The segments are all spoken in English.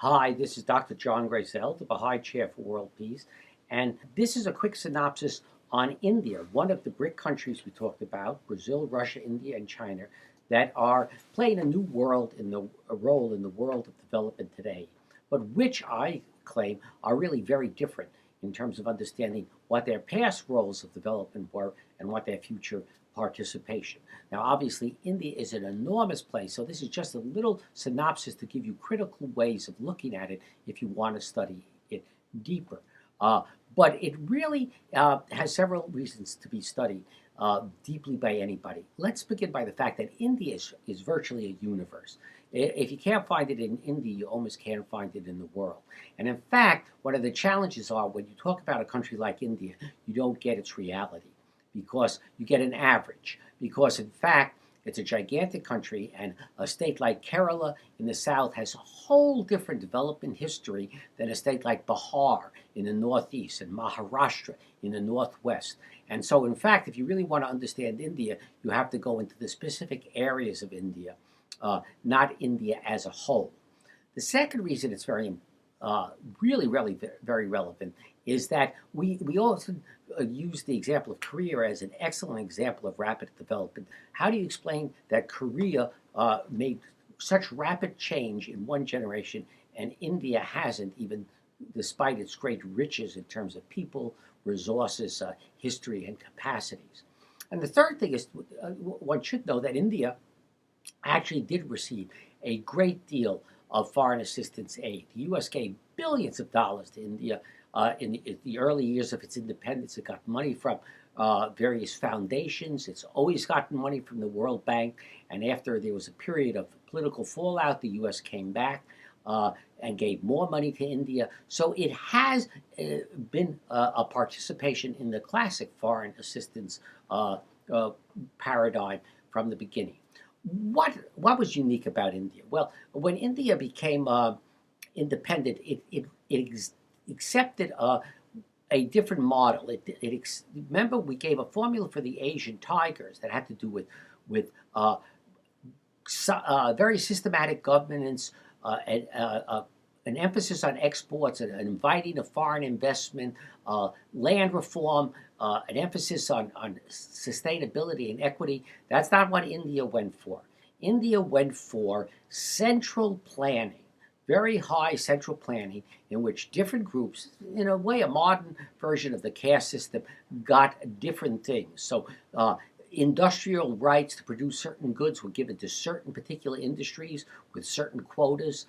Hi, this is Dr. John Graysell, the Baha'i Chair for World Peace, and this is a quick synopsis on India, one of the BRIC countries we talked about, Brazil, Russia, India, and China, that are playing a new role in the world of development today, but which I claim are really very different in terms of understanding what their past roles of development were and what their future participation. Now, obviously, India is an enormous place, so this is just a little synopsis to give you critical ways of looking at it if you want to study it deeper. But it really has several reasons to be studied deeply by anybody. Let's begin by the fact that India is virtually a universe. If you can't find it in India, you almost can't find it in the world. And in fact, one of the challenges are when you talk about a country like India, you don't get its reality because you get an average. Because in fact, it's a gigantic country, and a state like Kerala in the south has a whole different development history than a state like Bihar in the northeast and Maharashtra in the northwest. And so, in fact, if you really want to understand India, you have to go into the specific areas of India, not India as a whole. The second reason it's really very relevant is that we often use the example of Korea as an excellent example of rapid development. How do you explain that Korea made such rapid change in one generation and India hasn't, even despite its great riches in terms of people, resources, history, and capacities? And the third thing is one should know that India actually did receive a great deal of foreign assistance aid. The U.S. gave billions of dollars to India in the early years of its independence. It got money from various foundations. It's always gotten money from the World Bank. And after there was a period of political fallout, the U.S. came back and gave more money to India. So it has been a participation in the classic foreign assistance paradigm from the beginning. What was unique about India? Well, when India became independent, it accepted a different model. Remember, we gave a formula for the Asian tigers that had to do with very systematic governance, an emphasis on exports, and inviting of foreign investment, land reform, an emphasis on sustainability and equity. That's not what India went for. India went for central planning, very high central planning, in which different groups, in a way, a modern version of the caste system, got different things. So industrial rights to produce certain goods were given to certain particular industries with certain quotas.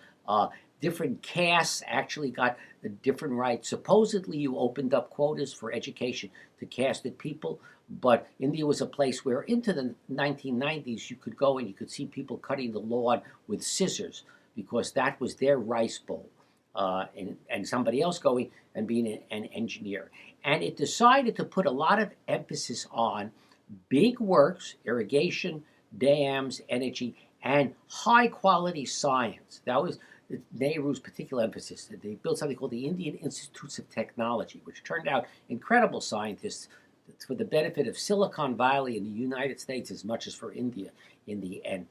Different castes actually got different rights. Supposedly, you opened up quotas for education to casteed people, but India was a place where into the 1990s you could go and you could see people cutting the lawn with scissors because that was their rice bowl, and somebody else going and being an engineer. And it decided to put a lot of emphasis on big works, irrigation, dams, energy, and high-quality science. That was Nehru's particular emphasis. They built something called the Indian Institutes of Technology, which turned out incredible scientists for the benefit of Silicon Valley in the United States as much as for India in the end.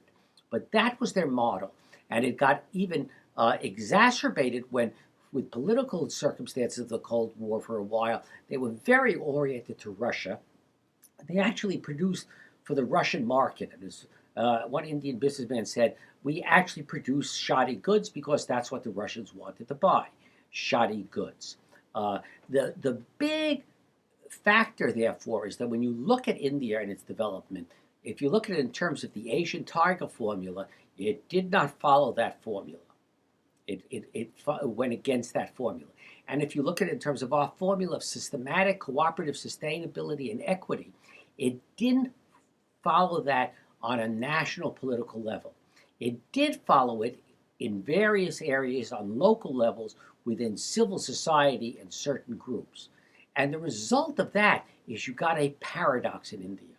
But that was their model, and it got even exacerbated when, with political circumstances of the Cold War for a while, they were very oriented to Russia. They actually produced for the Russian market. And as one Indian businessman said, we actually produce shoddy goods because that's what the Russians wanted to buy, shoddy goods. The big factor, therefore, is that when you look at India and its development, if you look at it in terms of the Asian tiger formula, it did not follow that formula. It went against that formula. And if you look at it in terms of our formula of systematic, cooperative sustainability and equity, it didn't follow that on a national political level. It did follow it in various areas on local levels within civil society and certain groups. And the result of that is you got a paradox in India.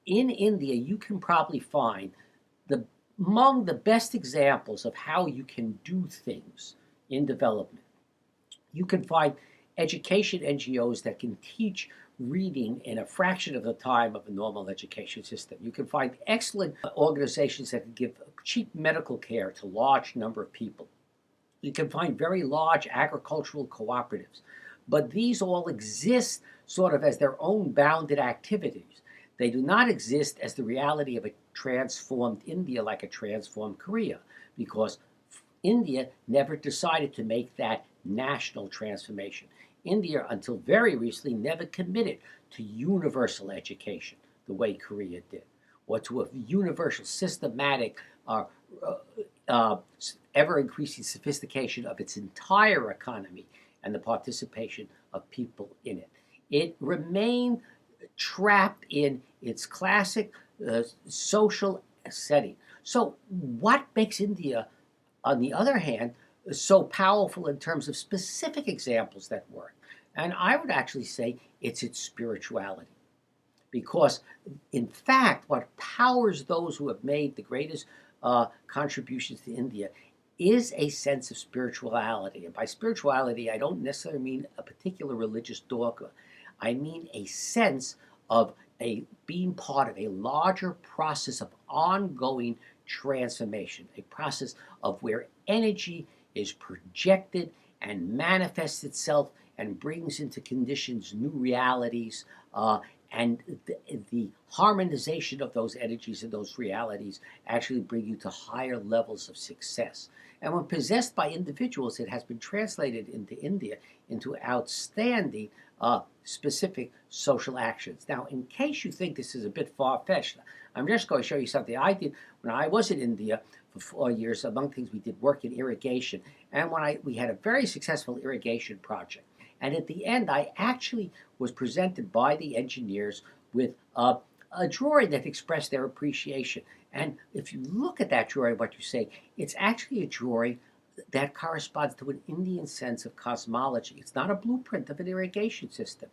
In India, you can probably find among the best examples of how you can do things in development. You can find education NGOs that can teach reading in a fraction of the time of a normal education system. You can find excellent organizations that can give cheap medical care to a large number of people. You can find very large agricultural cooperatives, but these all exist sort of as their own bounded activities. They do not exist as the reality of a transformed India like a transformed Korea, because India never decided to make that national transformation. India, until very recently, never committed to universal education the way Korea did, or to a universal, systematic, uh, uh, ever increasing sophistication of its entire economy and the participation of people in it. It remained trapped in its classic social setting. So, what makes India, on the other hand, so powerful in terms of specific examples that work? And I would actually say it's its spirituality. Because, in fact, what powers those who have made the greatest contributions to India is a sense of spirituality. And by spirituality, I don't necessarily mean a particular religious dogma. I mean a sense of being part of a larger process of ongoing transformation, a process of where energy is projected and manifests itself and brings into conditions new realities, and the harmonization of those energies and those realities actually bring you to higher levels of success. And when possessed by individuals, it has been translated into India into outstanding specific social actions. Now, in case you think this is a bit far-fetched, I'm just going to show you something I did when I was in India for 4 years. Among things, we did work in irrigation, and we had a very successful irrigation project. And at the end, I actually was presented by the engineers with a drawing that expressed their appreciation. And if you look at that drawing, what you say, it's actually a drawing that corresponds to an Indian sense of cosmology. It's not a blueprint of an irrigation system.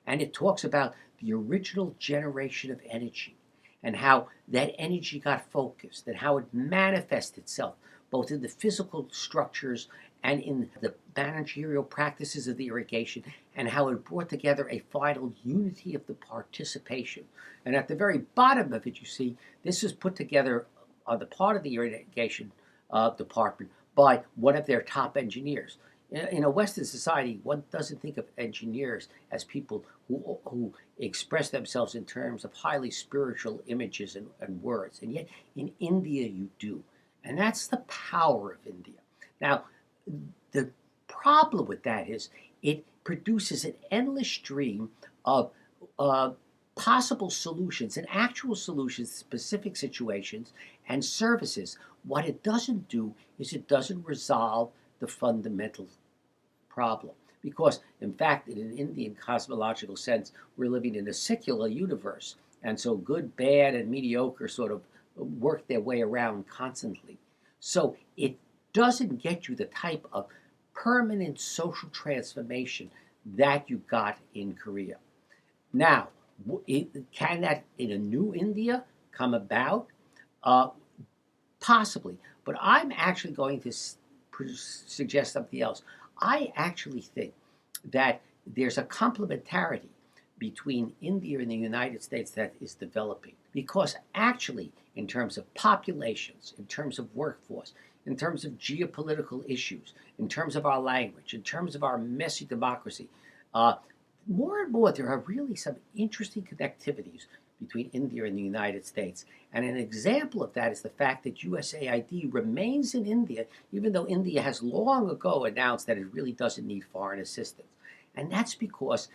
And it talks about the original generation of energy and how that energy got focused and how it manifests itself both in the physical structures and in the managerial practices of the irrigation, and how it brought together a final unity of the participation. And at the very bottom of it, you see, this is put together on the part of the irrigation department by one of their top engineers. In a Western society, one doesn't think of engineers as people who express themselves in terms of highly spiritual images and words. And yet, in India, you do. And that's the power of India. Now, the problem with that is it produces an endless stream of possible solutions and actual solutions to specific situations and services. What it doesn't do is it doesn't resolve the fundamental problem. Because, in fact, in an Indian cosmological sense, we're living in a secular universe. And so good, bad, and mediocre sort of work their way around constantly. So it doesn't get you the type of permanent social transformation that you got in Korea. Now, can that in a new India come about? Possibly. But I'm actually going to suggest something else. I actually think that there's a complementarity between India and the United States that is developing. Because actually, in terms of populations, in terms of workforce, in terms of geopolitical issues, in terms of our language, in terms of our messy democracy, more and more there are really some interesting connectivities between India and the United States. And an example of that is the fact that USAID remains in India, even though India has long ago announced that it really doesn't need foreign assistance. And that's because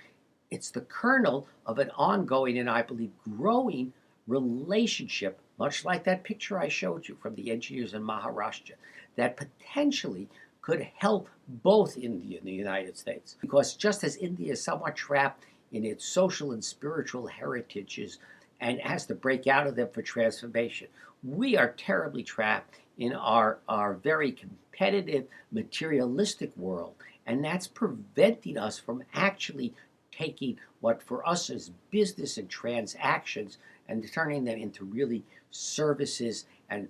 it's the kernel of an ongoing and, I believe, growing relationship, much like that picture I showed you from the engineers in Maharashtra, that potentially could help both India and the United States. Because just as India is somewhat trapped in its social and spiritual heritages and has to break out of them for transformation, we are terribly trapped in our very competitive, materialistic world. And that's preventing us from actually taking what for us is business and transactions and turning them into really services and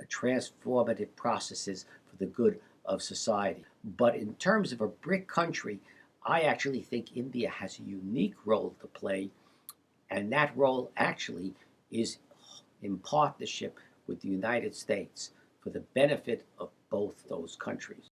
transformative processes for the good of society. But in terms of a BRIC country, I actually think India has a unique role to play, and that role actually is in partnership with the United States for the benefit of both those countries.